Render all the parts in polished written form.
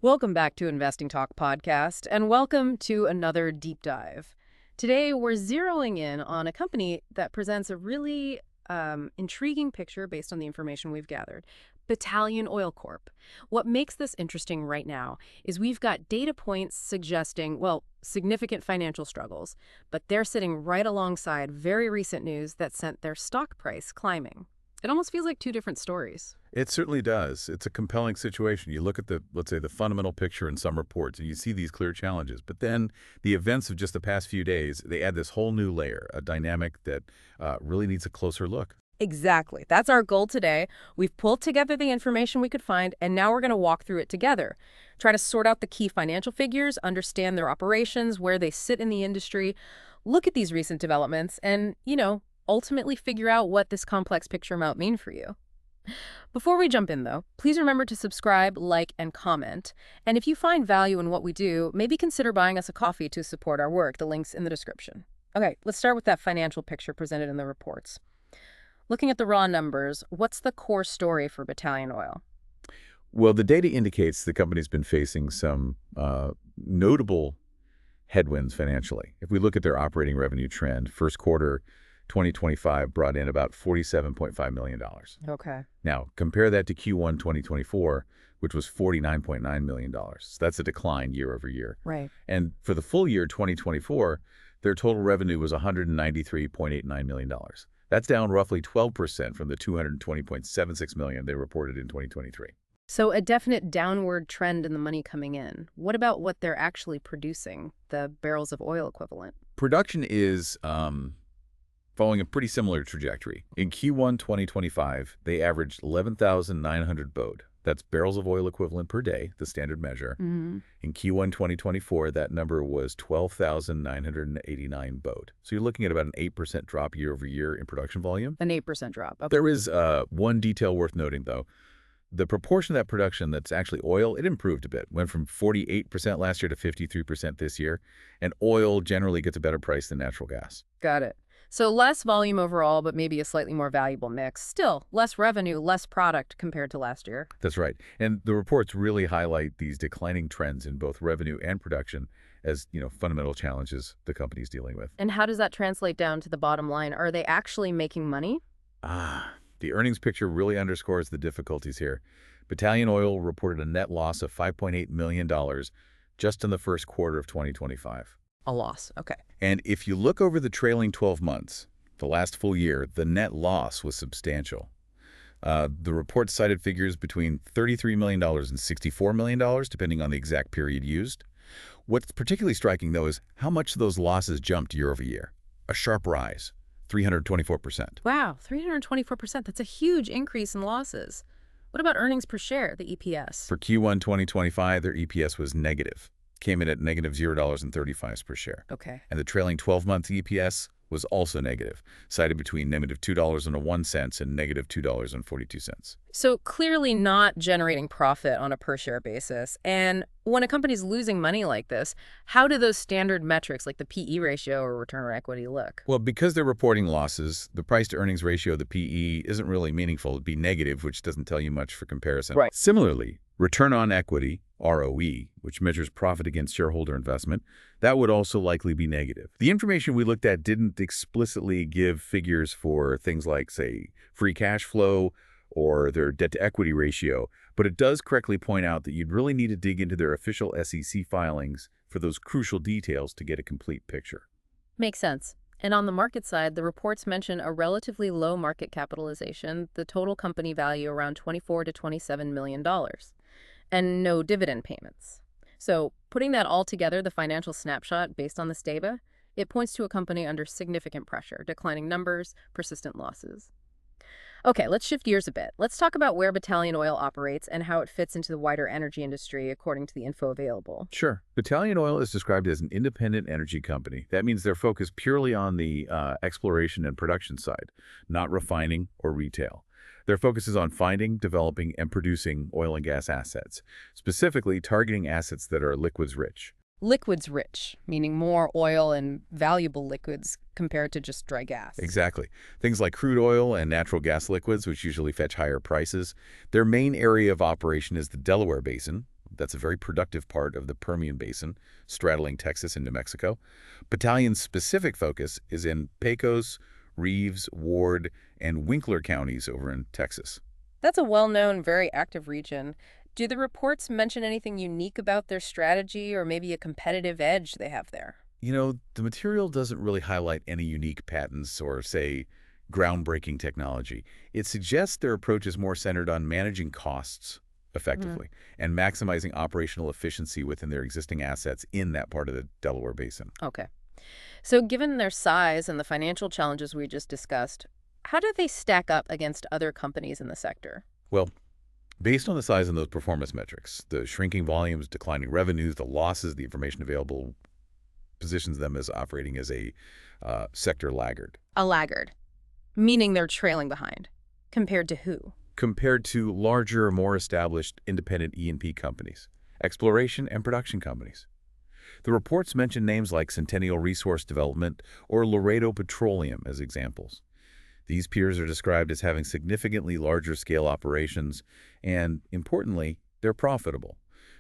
Welcome back to Investing Talk podcast, and welcome to another deep dive. Today, we're zeroing in on a company that presents a really intriguing picture based on the information we've gathered. Battalion Oil Corp. What makes this interesting right now is we've got data points suggesting, well, significant financial struggles, but they're sitting right alongside very recent news that sent their stock price climbing. It almost feels like two different stories. It certainly does. It's a compelling situation. You look at let's say, the fundamental picture in some reports, and you see these clear challenges. But then the events of just the past few days, they add this whole new layer, a dynamic that really needs a closer look. Exactly. That's our goal today. We've pulled together the information we could find, and now we're going to walk through it together. Try to sort out the key financial figures, understand their operations, where they sit in the industry, look at these recent developments, and, ultimately figure out what this complex picture might mean for you. Before we jump in, though, please remember to subscribe, like, and comment. And if you find value in what we do, maybe consider buying us a coffee to support our work. The link's in the description. Okay, let's start with that financial picture presented in the reports. Looking at the raw numbers, what's the core story for Battalion Oil? Well, the data indicates the company's been facing some notable headwinds financially. If we look at their operating revenue trend, first quarter 2025 brought in about $47.5 million. Okay. Now, compare that to Q1 2024, which was $49.9 million. So that's a decline year over year. Right. And for the full year 2024, their total revenue was $193.89 million. That's down roughly 12% from the $220.76 million they reported in 2023. So a definite downward trend in the money coming in. What about what they're actually producing, the barrels of oil equivalent? Production is following a pretty similar trajectory. In Q1 2025, they averaged 11,900 BOD. That's barrels of oil equivalent per day, the standard measure. Mm-hmm. In Q1 2024, that number was 12,989 BOD. So you're looking at about an 8% drop year over year in production volume. An 8% drop. Okay. There is one detail worth noting, though. The proportion of that production that's actually oil, it improved a bit. Went from 48% last year to 53% this year. And oil generally gets a better price than natural gas. Got it. So less volume overall, but maybe a slightly more valuable mix. Still, less revenue, less product compared to last year. That's right. And the reports really highlight these declining trends in both revenue and production as, fundamental challenges the company's dealing with. And how does that translate down to the bottom line? Are they actually making money? The earnings picture really underscores the difficulties here. Battalion Oil reported a net loss of $5.8 million just in the first quarter of 2025. A loss. Okay. And if you look over the trailing 12 months, the last full year, the net loss was substantial. The report cited figures between $33 million and $64 million, depending on the exact period used. What's particularly striking, though, is how much those losses jumped year over year. A sharp rise, 324%. Wow, 324%. That's a huge increase in losses. What about earnings per share, the EPS? For Q1 2025, their EPS was negative. Came in at negative $0.35 per share. Okay. And the trailing 12-month EPS was also negative, cited between negative $2.01 and negative $2.42. So clearly not generating profit on a per-share basis. And when a company's losing money like this, how do those standard metrics like the PE ratio or return on equity look? Well, because they're reporting losses, the price-to-earnings ratio, the PE, isn't really meaningful. It'd be negative, which doesn't tell you much for comparison. Right. Similarly, return on equity, ROE, which measures profit against shareholder investment, that would also likely be negative. The information we looked at didn't explicitly give figures for things like, say, free cash flow or their debt-to-equity ratio, but it does correctly point out that you'd really need to dig into their official SEC filings for those crucial details to get a complete picture. Makes sense. And on the market side, the reports mention a relatively low market capitalization, the total company value around $24 to $27 million, and no dividend payments. So putting that all together, the financial snapshot based on this data, it points to a company under significant pressure, declining numbers, persistent losses. Okay, let's shift gears a bit. Let's talk about where Battalion Oil operates and how it fits into the wider energy industry according to the info available. Sure. Battalion Oil is described as an independent energy company. That means they're focused purely on the exploration and production side, not refining or retail. Their focus is on finding, developing, and producing oil and gas assets, specifically targeting assets that are liquids rich. Liquids rich, meaning more oil and valuable liquids compared to just dry gas. Exactly. Things like crude oil and natural gas liquids, which usually fetch higher prices. Their main area of operation is the Delaware Basin, That's a very productive part of the Permian Basin, straddling Texas and New Mexico. Battalion's specific focus is in Pecos, Reeves, Ward, and Winkler counties over in Texas. That's a well-known, very active region. Do the reports mention anything unique about their strategy or maybe a competitive edge they have there? The material doesn't really highlight any unique patents or, say, groundbreaking technology. It suggests their approach is more centered on managing costs Hmm. effectively and maximizing operational efficiency within their existing assets in that part of the Delaware Basin. Okay. So given their size and the financial challenges we just discussed, how do they stack up against other companies in the sector? Well, based on the size and those performance metrics, the shrinking volumes, declining revenues, the losses, the information available positions them as operating as a sector laggard. A laggard, meaning they're trailing behind. Compared to who? Compared to larger, more established independent E&P companies, exploration and production companies. The reports mention names like Centennial Resource Development or Laredo Petroleum as examples. These peers are described as having significantly larger scale operations and, importantly, they're profitable.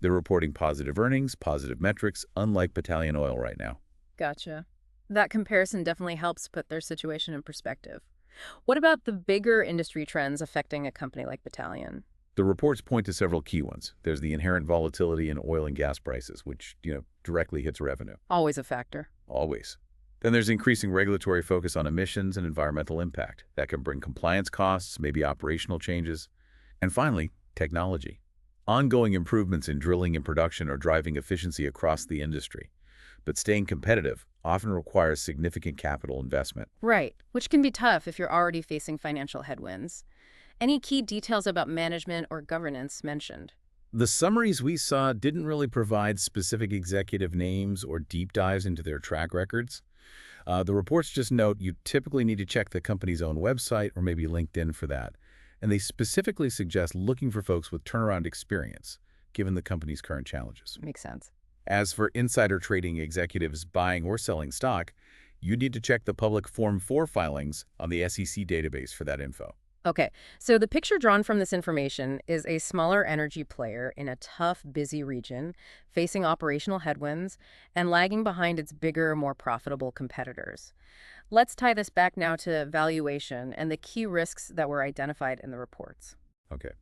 They're reporting positive earnings, positive metrics, unlike Battalion Oil right now. Gotcha. That comparison definitely helps put their situation in perspective. What about the bigger industry trends affecting a company like Battalion? The reports point to several key ones. There's the inherent volatility in oil and gas prices, which, directly hits revenue. Always a factor. Always. Then there's increasing regulatory focus on emissions and environmental impact. That can bring compliance costs, maybe operational changes. And finally, technology. Ongoing improvements in drilling and production are driving efficiency across the industry. But staying competitive often requires significant capital investment. Right, which can be tough if you're already facing financial headwinds. Any key details about management or governance mentioned? The summaries we saw didn't really provide specific executive names or deep dives into their track records. The reports just note you typically need to check the company's own website or maybe LinkedIn for that. And they specifically suggest looking for folks with turnaround experience, given the company's current challenges. Makes sense. As for insider trading executives buying or selling stock, you need to check the public Form 4 filings on the SEC database for that info. Okay, so the picture drawn from this information is a smaller energy player in a tough, busy region, facing operational headwinds and lagging behind its bigger, more profitable competitors. Let's tie this back now to valuation and the key risks that were identified in the reports. Okay.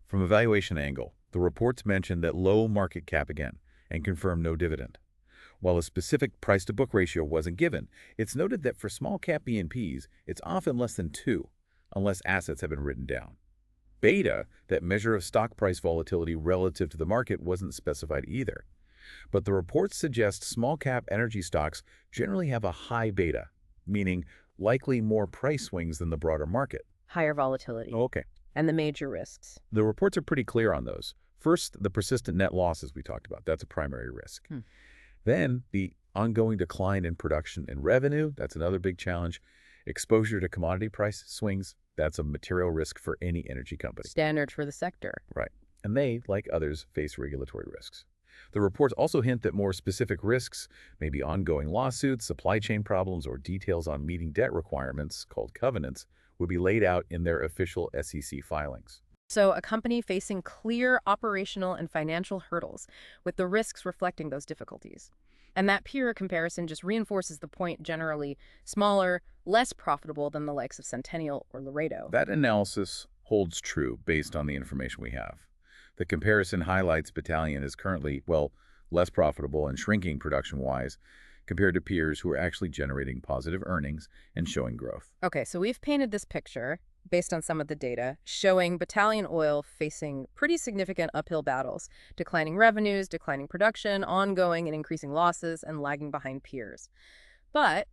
From a valuation angle, the reports mention that low market cap again and confirm no dividend. While a specific price-to-book ratio wasn't given, it's noted that for small-cap E&Ps, it's often less than 2, unless assets have been written down. Beta, that measure of stock price volatility relative to the market, wasn't specified either. But the reports suggest small-cap energy stocks generally have a high beta, meaning likely more price swings than the broader market. Higher volatility Okay. and the major risks. The reports are pretty clear on those. First, the persistent net losses we talked about. That's a primary risk. Then, the ongoing decline in production and revenue. That's another big challenge. Exposure to commodity price swings. That's a material risk for any energy company. Standard for the sector. Right. And they, like others, face regulatory risks. The reports also hint that more specific risks, maybe ongoing lawsuits, supply chain problems, or details on meeting debt requirements, called covenants, would be laid out in their official SEC filings. So a company facing clear operational and financial hurdles, with the risks reflecting those difficulties. And that peer comparison just reinforces the point, generally smaller, less profitable than the likes of Centennial or Laredo. That analysis holds true based on the information we have. The comparison highlights Battalion is currently, less profitable and shrinking production-wise compared to peers who are actually generating positive earnings and showing growth. Okay, so we've painted this picture based on some of the data, showing Battalion Oil facing pretty significant uphill battles, declining revenues, declining production, ongoing and increasing losses, and lagging behind peers. But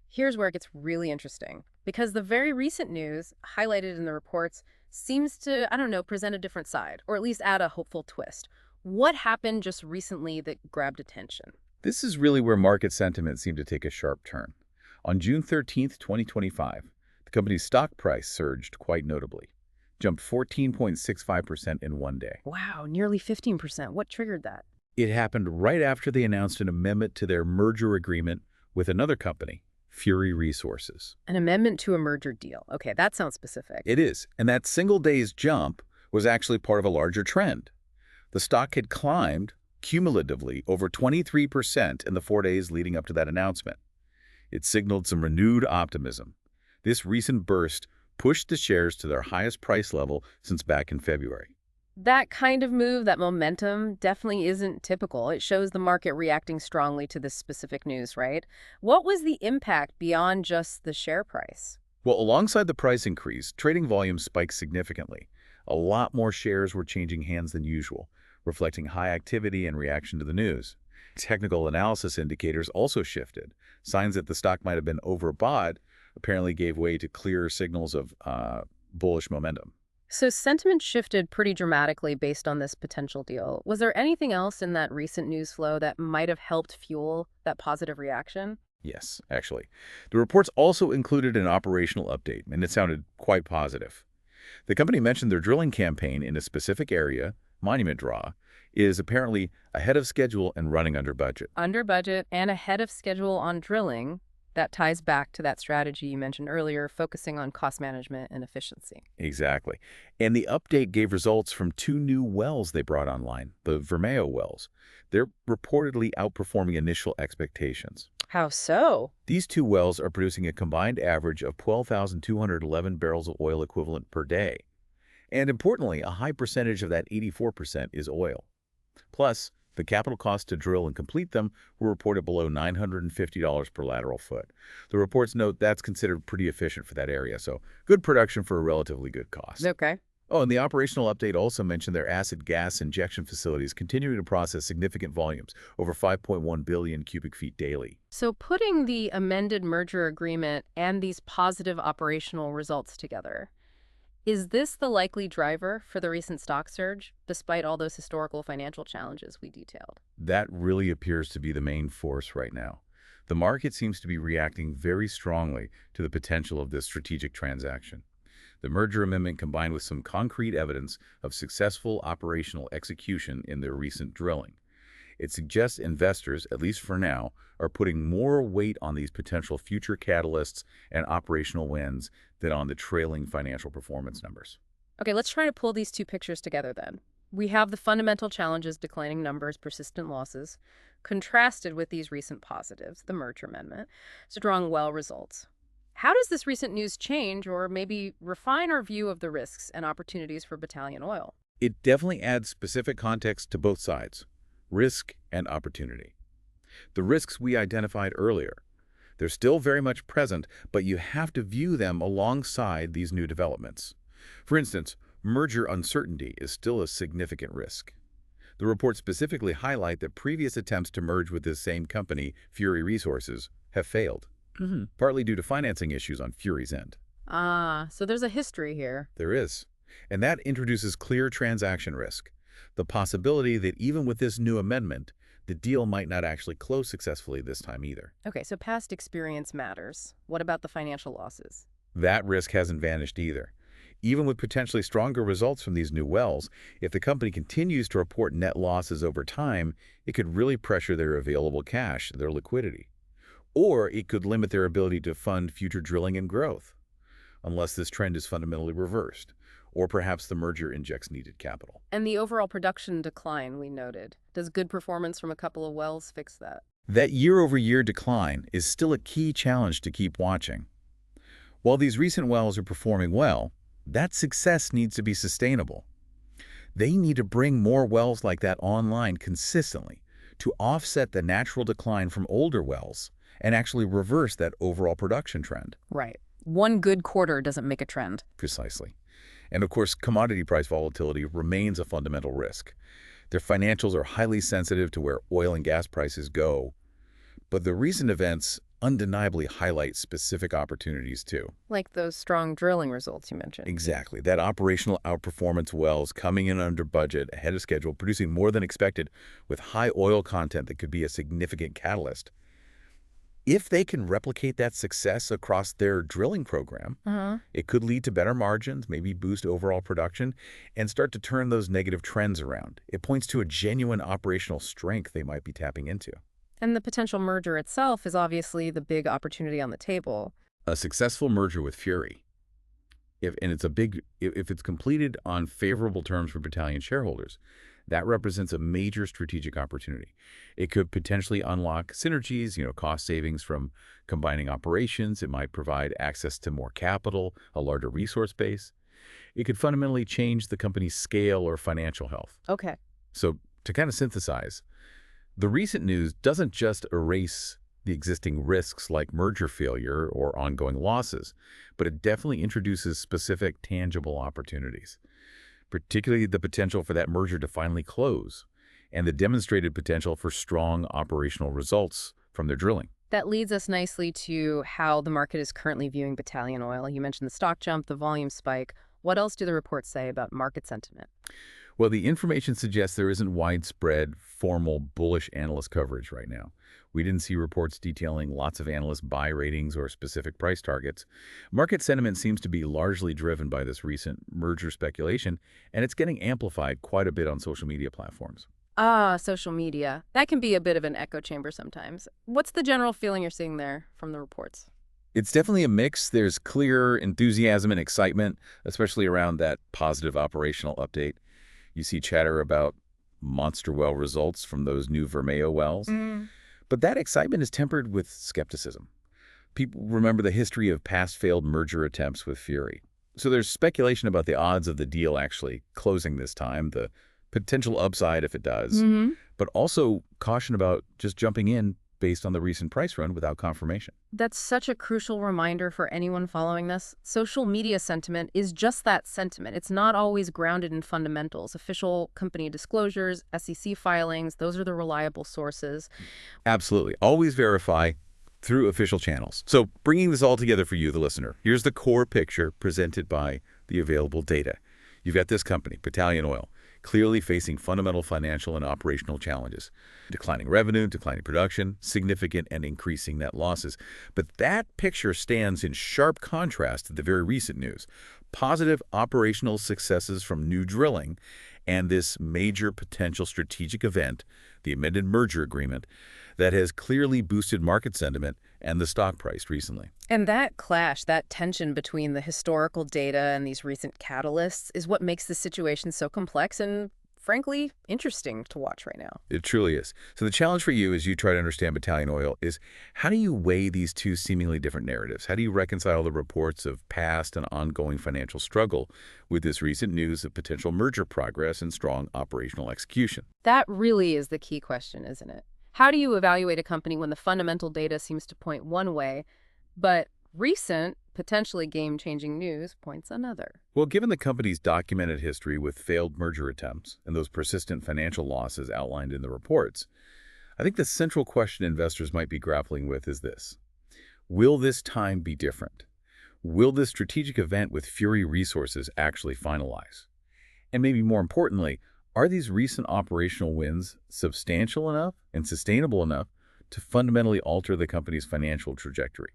here's where it gets really interesting, because the very recent news highlighted in the reports seems to, present a different side, or at least add a hopeful twist. What happened just recently that grabbed attention? This is really where market sentiment seemed to take a sharp turn. On June 13th, 2025, the company's stock price surged quite notably, jumped 14.65% in one day. Wow, nearly 15%. What triggered that? It happened right after they announced an amendment to their merger agreement with another company, Fury Resources. An amendment to a merger deal. Okay, that sounds specific. It is, and that single day's jump was actually part of a larger trend. The stock had climbed cumulatively over 23% in the 4 days leading up to that announcement. It signaled some renewed optimism. This recent burst pushed the shares to their highest price level since back in February. That kind of move, that momentum, definitely isn't typical. It shows the market reacting strongly to this specific news, right? What was the impact beyond just the share price? Well, alongside the price increase, trading volume spiked significantly. A lot more shares were changing hands than usual, reflecting high activity and reaction to the news. Technical analysis indicators also shifted. Signs that the stock might have been overbought apparently gave way to clearer signals of bullish momentum. So sentiment shifted pretty dramatically based on this potential deal. Was there anything else in that recent news flow that might have helped fuel that positive reaction? Yes, actually. The reports also included an operational update, and it sounded quite positive. The company mentioned their drilling campaign in a specific area, Monument Draw, is apparently ahead of schedule and running under budget. Under budget and ahead of schedule on drilling. That ties back to that strategy you mentioned earlier, focusing on cost management and efficiency. Exactly. And the update gave results from 2 new wells they brought online, the Vermeo wells. They're reportedly outperforming initial expectations. How so? These 2 wells are producing a combined average of 12,211 barrels of oil equivalent per day. And importantly, a high percentage of that 84% is oil. Plus, the capital cost to drill and complete them were reported below $950 per lateral foot. The reports note that's considered pretty efficient for that area, so good production for a relatively good cost. Okay. Oh, and the operational update also mentioned their acid gas injection facilities continuing to process significant volumes, over 5.1 billion cubic feet daily. So putting the amended merger agreement and these positive operational results together, is this the likely driver for the recent stock surge, despite all those historical financial challenges we detailed? That really appears to be the main force right now. The market seems to be reacting very strongly to the potential of this strategic transaction. The merger amendment combined with some concrete evidence of successful operational execution in their recent drilling. It suggests investors, at least for now, are putting more weight on these potential future catalysts and operational wins than on the trailing financial performance numbers. Okay, let's try to pull these two pictures together then. We have the fundamental challenges, declining numbers, persistent losses, contrasted with these recent positives, the merger amendment, strong well results. How does this recent news change or maybe refine our view of the risks and opportunities for Battalion Oil? It definitely adds specific context to both sides, risk and opportunity. The risks we identified earlier, they're still very much present, but you have to view them alongside these new developments. For instance, merger uncertainty is still a significant risk. The reports specifically highlight that previous attempts to merge with this same company, Fury Resources, have failed, partly due to financing issues on Fury's end. Ah, so there's a history here. There is, and that introduces clear transaction risk, the possibility that even with this new amendment, the deal might not actually close successfully this time either. Okay, so past experience matters. What about the financial losses? That risk hasn't vanished either. Even with potentially stronger results from these new wells, if the company continues to report net losses over time, it could really pressure their available cash, their liquidity. Or it could limit their ability to fund future drilling and growth, unless this trend is fundamentally reversed, or perhaps the merger injects needed capital. And the overall production decline we noted. Does good performance from a couple of wells fix that? That year-over-year decline is still a key challenge to keep watching. While these recent wells are performing well, that success needs to be sustainable. They need to bring more wells like that online consistently to offset the natural decline from older wells and actually reverse that overall production trend. Right. One good quarter doesn't make a trend. Precisely. And of course, commodity price volatility remains a fundamental risk. Their financials are highly sensitive to where oil and gas prices go, but the recent events undeniably highlight specific opportunities too. Like those strong drilling results you mentioned. Exactly. That operational outperformance wells coming in under budget, ahead of schedule, producing more than expected with high oil content that could be a significant catalyst. If they can replicate that success across their drilling program, it could lead to better margins, maybe boost overall production, and start to turn those negative trends around. It points to a genuine operational strength they might be tapping into. And the potential merger itself is obviously the big opportunity on the table. A successful merger with Fury, if it's completed on favorable terms for Battalion shareholders, That represents a major strategic opportunity. It could potentially unlock synergies, cost savings from combining operations. It might provide access to more capital, a larger resource base. It could fundamentally change the company's scale or financial health. Okay. So to kind of synthesize, the recent news doesn't just erase the existing risks like merger failure or ongoing losses, but it definitely introduces specific tangible opportunities, particularly the potential for that merger to finally close and the demonstrated potential for strong operational results from their drilling. That leads us nicely to how the market is currently viewing Battalion Oil. You mentioned the stock jump, the volume spike. What else do the reports say about market sentiment? Well, the information suggests there isn't widespread, formal, bullish analyst coverage right now. We didn't see reports detailing lots of analyst buy ratings or specific price targets. Market sentiment seems to be largely driven by this recent merger speculation, and it's getting amplified quite a bit on social media platforms. Ah, social media. That can be a bit of an echo chamber sometimes. What's the general feeling you're seeing there from the reports? It's definitely a mix. There's clear enthusiasm and excitement, especially around that positive operational update. You see chatter about monster well results from those new Vermejo wells. But that excitement is tempered with skepticism. People remember the history of past failed merger attempts with Fury. So there's speculation about the odds of the deal actually closing this time, the potential upside if it does, but also caution about just jumping in based on the recent price run without confirmation. That's such a crucial reminder for anyone following this. Social media sentiment is just that sentiment. It's not always grounded in fundamentals. Official company disclosures, SEC filings, those are the reliable sources. Absolutely. Always verify through official channels. So bringing this all together for you, the listener, here's the core picture presented by the available data. You've got this company, Battalion Oil, clearly facing fundamental financial and operational challenges. Declining revenue, declining production, significant and increasing net losses. But that picture stands in sharp contrast to the very recent news. Positive operational successes from new drilling and this major potential strategic event, the amended merger agreement, that has clearly boosted market sentiment and the stock price recently. And that clash, that tension between the historical data and these recent catalysts is what makes the situation so complex and, frankly, interesting to watch right now. It truly is. So the challenge for you as you try to understand Battalion Oil is, how do you weigh these two seemingly different narratives? How do you reconcile the reports of past and ongoing financial struggle with this recent news of potential merger progress and strong operational execution? That really is the key question, isn't it? How do you evaluate a company when the fundamental data seems to point one way, but recent, potentially game-changing news points another? Well, given the company's documented history with failed merger attempts and those persistent financial losses outlined in the reports, I think the central question investors might be grappling with is this: will this time be different? Will this strategic event with Fury Resources actually finalize? And maybe more importantly, are these recent operational wins substantial enough and sustainable enough to fundamentally alter the company's financial trajectory?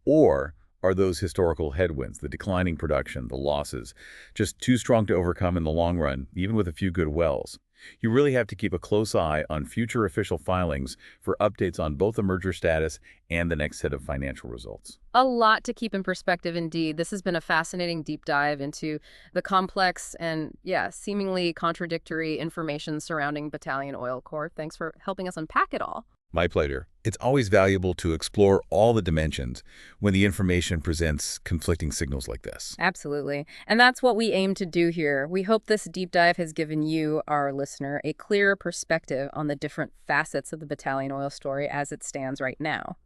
Or are those historical headwinds, the declining production, the losses, just too strong to overcome in the long run, even with a few good wells? You really have to keep a close eye on future official filings for updates on both the merger status and the next set of financial results. A lot to keep in perspective indeed. This has been a fascinating deep dive into the complex and, yeah, seemingly contradictory information surrounding Battalion Oil Corp. Thanks for helping us unpack it all. My pleasure. It's always valuable to explore all the dimensions when the information presents conflicting signals like this. Absolutely. And that's what we aim to do here. We hope this deep dive has given you, our listener, a clearer perspective on the different facets of the Battalion Oil story as it stands right now.